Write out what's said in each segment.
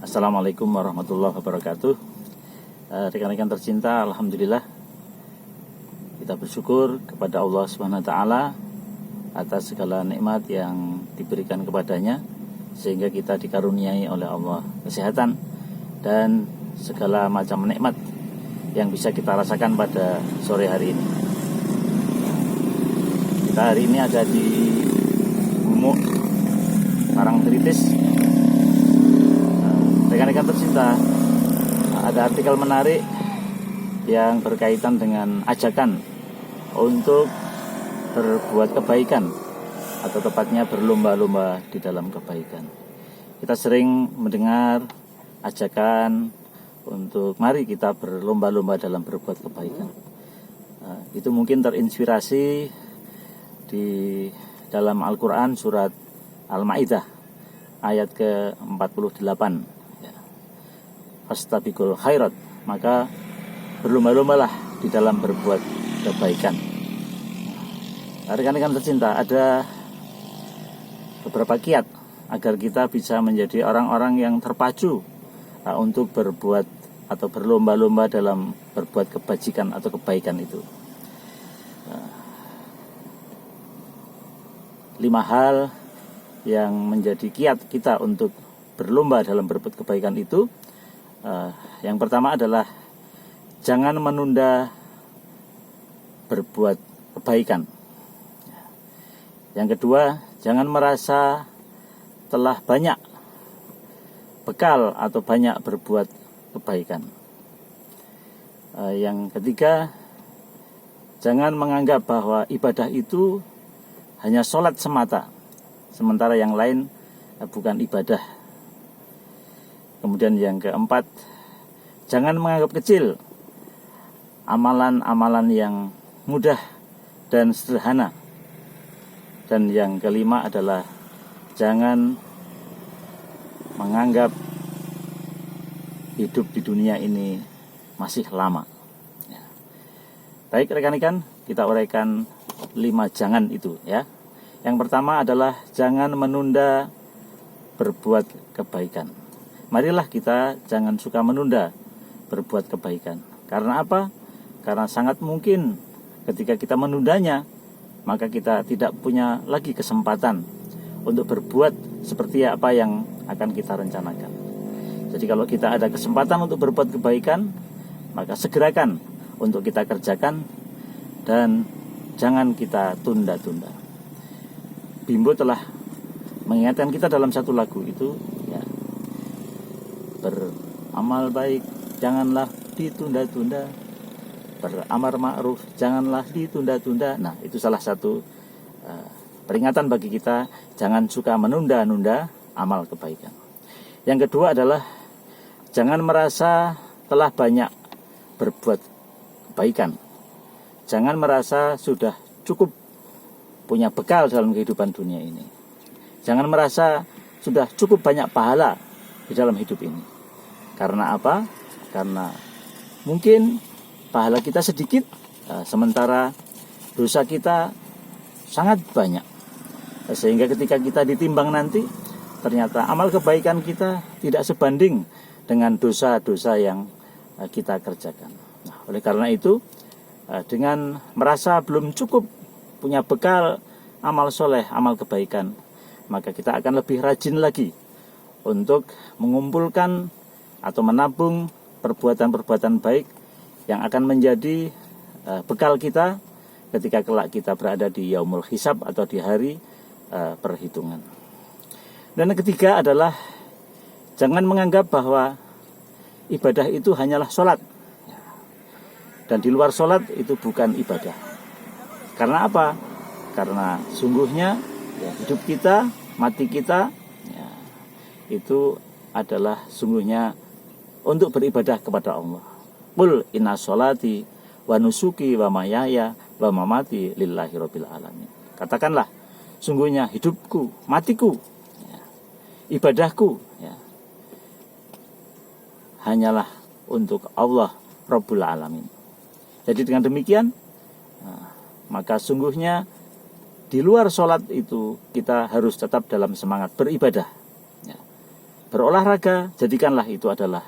Assalamualaikum warahmatullahi wabarakatuh. Rekan-rekan tercinta, alhamdulillah kita bersyukur kepada Allah Subhanahu wa taala atas segala nikmat yang diberikan kepadanya, sehingga kita dikaruniai oleh Allah kesehatan dan segala macam nikmat yang bisa kita rasakan pada sore hari ini. Kita hari ini ada di Gumuk, Parangtritis. Rekan-rekan tercinta, ada artikel menarik yang berkaitan dengan ajakan untuk berbuat kebaikan, atau tepatnya berlomba-lomba di dalam kebaikan. Kita sering mendengar ajakan untuk mari kita berlomba-lomba dalam berbuat kebaikan. Itu mungkin terinspirasi di dalam Al-Quran surat Al-Ma'idah ayat ke-48. Fastabiqul khairat, maka berlomba-lombalah di dalam berbuat kebaikan. Rekan-rekan tercinta, ada beberapa kiat agar kita bisa menjadi orang-orang yang terpacu untuk berbuat atau berlomba-lomba dalam berbuat kebajikan atau kebaikan itu. 5 hal yang menjadi kiat kita untuk berlomba dalam berbuat kebaikan itu. Yang pertama adalah jangan menunda berbuat kebaikan. Yang kedua, jangan merasa telah banyak bekal atau banyak berbuat kebaikan. Yang ketiga, jangan menganggap bahwa ibadah itu hanya sholat semata, sementara yang lain bukan ibadah. Kemudian yang keempat, jangan menganggap kecil amalan-amalan yang mudah dan sederhana. Dan yang kelima adalah jangan menganggap hidup di dunia ini masih lama. Baik rekan-rekan, kita uraikan 5 jangan itu ya. Yang pertama adalah jangan menunda berbuat kebaikan. Marilah kita jangan suka menunda berbuat kebaikan. Karena apa? Karena sangat mungkin ketika kita menundanya, maka kita tidak punya lagi kesempatan untuk berbuat seperti apa yang akan kita rencanakan. Jadi kalau kita ada kesempatan untuk berbuat kebaikan, maka segerakan untuk kita kerjakan dan jangan kita tunda-tunda. Bimbo telah mengingatkan kita dalam satu lagu itu, beramal baik janganlah ditunda-tunda, beramar ma'ruf janganlah ditunda-tunda. Nah, itu salah satu peringatan bagi kita, jangan suka menunda-nunda amal kebaikan. Yang kedua adalah jangan merasa telah banyak berbuat kebaikan. Jangan merasa sudah cukup punya bekal dalam kehidupan dunia ini. Jangan merasa sudah cukup banyak pahala di dalam hidup ini. Karena apa? Karena mungkin pahala kita sedikit, sementara dosa kita sangat banyak. Sehingga ketika kita ditimbang nanti, ternyata amal kebaikan kita tidak sebanding dengan dosa-dosa yang kita kerjakan. Nah, oleh karena itu, dengan merasa belum cukup punya bekal amal soleh, amal kebaikan, maka kita akan lebih rajin lagi untuk mengumpulkan atau menabung perbuatan-perbuatan baik yang akan menjadi bekal kita ketika kelak kita berada di yaumul hisab atau di hari perhitungan. Dan yang ketiga adalah jangan menganggap bahwa ibadah itu hanyalah sholat, dan di luar sholat itu bukan ibadah. Karena apa? Karena sungguhnya hidup kita, mati kita itu adalah sungguhnya untuk beribadah kepada Allah. Qul inna sholati wa nusuki wa mahyaya wa mamati lillahi rabbil alamin. Katakanlah, sungguhnya hidupku, matiku, ibadahku hanyalah untuk Allah Rabbul Alamin. Jadi dengan demikian, maka sungguhnya di luar sholat itu kita harus tetap dalam semangat beribadah. berolahraga, jadikanlah itu adalah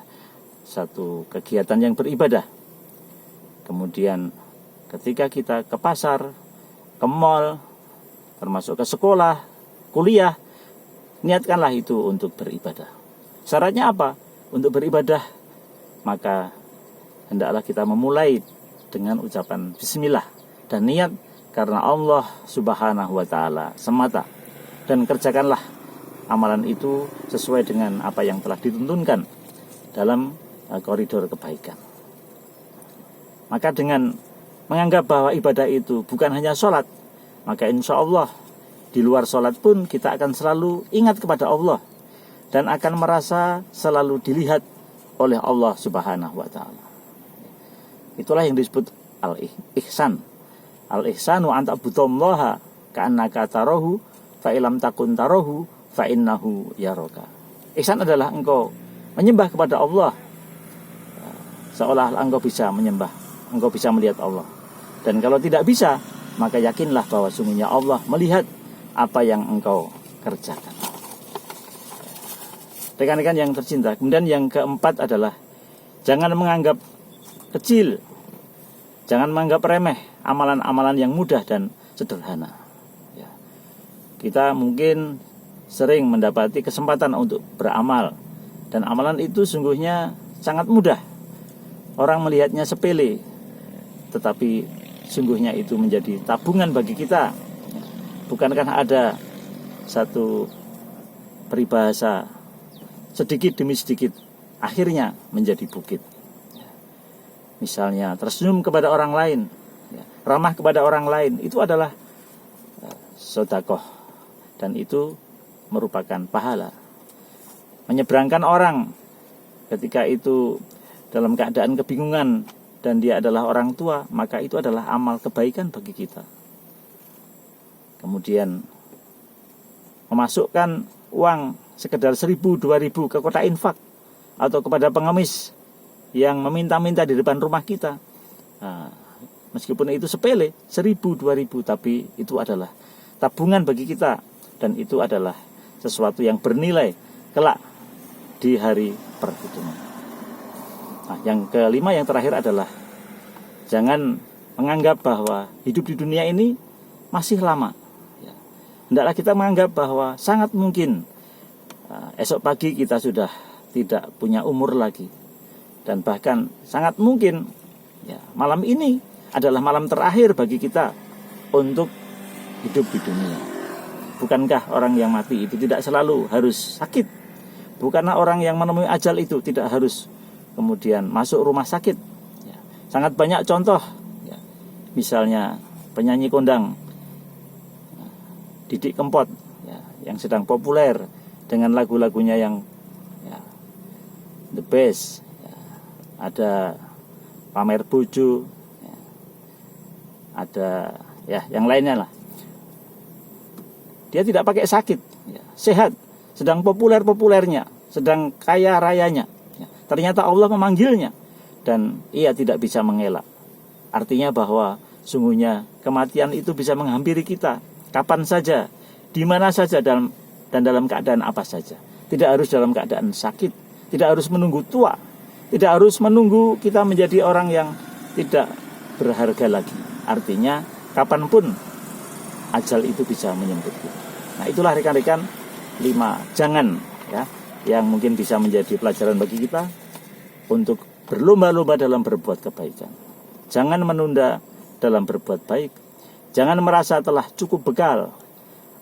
satu kegiatan yang beribadah. Kemudian ketika kita ke pasar, ke mall, termasuk ke sekolah, kuliah, niatkanlah itu untuk beribadah. Syaratnya apa? Untuk beribadah, maka hendaklah kita memulai dengan ucapan bismillah dan niat karena Allah Subhanahu wa taala semata, dan kerjakanlah amalan itu sesuai dengan apa yang telah dituntunkan dalam koridor kebaikan. Maka dengan menganggap bahwa ibadah itu bukan hanya sholat, maka insya Allah di luar sholat pun kita akan selalu ingat kepada Allah dan akan merasa selalu dilihat oleh Allah Subhanahu wa taala. Itulah yang disebut al-ihsan. Al-ihsanu an ta'budallaha ka'annaka tarahu fa illam takun tarahu fa innahu yaraka. Ihsan adalah engkau menyembah kepada Allah seolah engkau bisa menyembah, engkau bisa melihat Allah. Dan kalau tidak bisa, maka yakinlah bahwa sungguhnya Allah melihat apa yang engkau kerjakan. Rekan-rekan yang tercinta, kemudian yang keempat adalah jangan menganggap kecil, jangan menganggap remeh amalan-amalan yang mudah dan sederhana. Ya. Kita mungkin sering mendapati kesempatan untuk beramal, dan amalan itu sungguhnya sangat mudah. Orang melihatnya sepele, tetapi sungguhnya itu menjadi tabungan bagi kita. Bukankah ada satu peribahasa, sedikit demi sedikit akhirnya menjadi bukit. Misalnya tersenyum kepada orang lain, ramah kepada orang lain, itu adalah sedekah, dan itu merupakan pahala. Menyeberangkan orang ketika itu dalam keadaan kebingungan dan dia adalah orang tua, maka itu adalah amal kebaikan bagi kita. Kemudian memasukkan uang sekedar 1.000-2.000 ke kotak infak atau kepada pengemis yang meminta-minta di depan rumah kita. Nah, meskipun itu sepele, 1.000-2.000, tapi itu adalah tabungan bagi kita, dan itu adalah sesuatu yang bernilai kelak di hari perhitungan. Nah, yang kelima, yang terakhir adalah jangan menganggap bahwa hidup di dunia ini masih lama. Hendaklah kita menganggap bahwa sangat mungkin esok pagi kita sudah tidak punya umur lagi, dan bahkan sangat mungkin malam ini adalah malam terakhir bagi kita untuk hidup di dunia. Bukankah orang yang mati itu tidak selalu harus sakit? Bukankah orang yang menemui ajal itu tidak harus kemudian masuk rumah sakit? Sangat banyak contoh, misalnya penyanyi kondang Didik Kempot yang sedang populer dengan lagu-lagunya yang the best. Ada Pamer Bojo, ada yang lainnya lah. Dia tidak pakai sakit, sehat, sedang populer-populernya, sedang kaya rayanya. Ternyata Allah memanggilnya dan ia tidak bisa mengelak. Artinya bahwa sungguhnya kematian itu bisa menghampiri kita kapan saja, di mana saja, dan dalam keadaan apa saja. Tidak harus dalam keadaan sakit, tidak harus menunggu tua, tidak harus menunggu kita menjadi orang yang tidak berharga lagi. Artinya kapanpun ajal itu bisa menyambut kita. Nah, itulah rekan-rekan 5 jangan yang mungkin bisa menjadi pelajaran bagi kita untuk berlomba-lomba dalam berbuat kebaikan. Jangan menunda dalam berbuat baik. Jangan merasa telah cukup bekal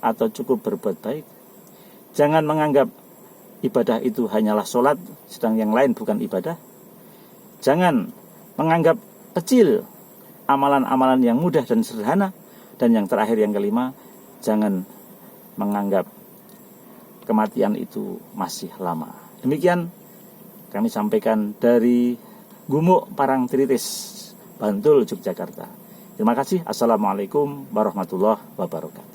atau cukup berbuat baik. Jangan menganggap ibadah itu hanyalah sholat, sedang yang lain bukan ibadah. Jangan menganggap kecil amalan-amalan yang mudah dan sederhana. Dan yang terakhir, yang kelima, jangan menganggap kematian itu masih lama. Demikian kami sampaikan dari Gumuk Parangtritis, Bantul, Yogyakarta. Terima kasih. Assalamualaikum warahmatullahi wabarakatuh.